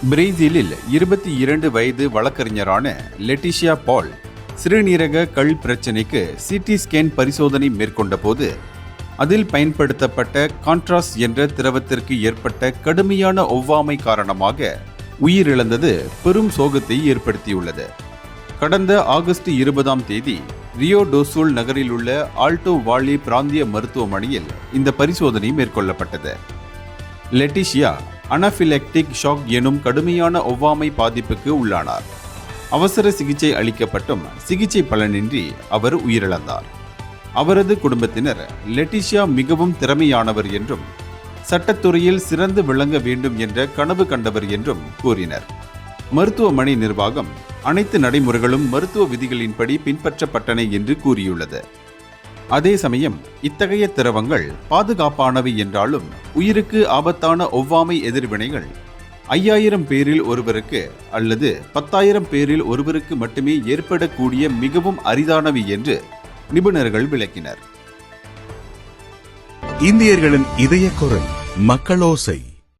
பிரேசிலில் 22 வயது வழக்கறிஞரான லெட்டிஷியா பால் சிறுநீரக கல் பிரச்சினைக்கு சிடி ஸ்கேன் பரிசோதனை மேற்கொண்ட போது அதில் பயன்படுத்தப்பட்ட கான்ட்ராஸ்ட் என்ற திரவத்திற்கு ஏற்பட்ட கடுமையான ஒவ்வாமை காரணமாக உயிரிழந்தது பெரும் சோகத்தை ஏற்படுத்தியுள்ளது. கடந்த ஆகஸ்ட் 20ஆம் தேதி ரியோ டோ சூல் நகரில் உள்ள ஆல்டோ வாலி பிராந்திய மருத்துவமனையில் இந்த பரிசோதனை மேற்கொள்ளப்பட்டது. லெட்டிஷியா அனாஃபிலெக்டிக் ஷாக் எனும் கடுமையான ஒவ்வாமை பாதிப்புக்கு உள்ளானார். அவசர சிகிச்சை அளிக்கப்பட்டும் சிகிச்சை பலனின்றி அவர் உயிரிழந்தார். அவரது குடும்பத்தினர் லெட்டிஷியா மிகவும் திறமையானவர் என்றும் சட்டத்துறையில் சிறந்து விளங்க வேண்டும் என்ற கனவு கண்டவர் என்றும் கூறினர். மருத்துவமனை நிர்வாகம் அனைத்து நடைமுறைகளும் மருத்துவ விதிகளின்படி பின்பற்றப்பட்டன என்று கூறியுள்ளது. அதே சமயம் இத்தகைய திரவங்கள் பாதுகாப்பானவை என்றாலும் உயிருக்கு ஆபத்தான ஒவ்வாமை எதிர்வினைகள் 5000 பேரில் ஒருவருக்கு அல்லது 10,000 பேரில் ஒருவருக்கு மட்டுமே ஏற்படக்கூடிய மிகவும் அரிதானவை என்று நிபுணர்கள் விளக்கினர். இந்தியர்களின் இதய குரல் மக்களோசை.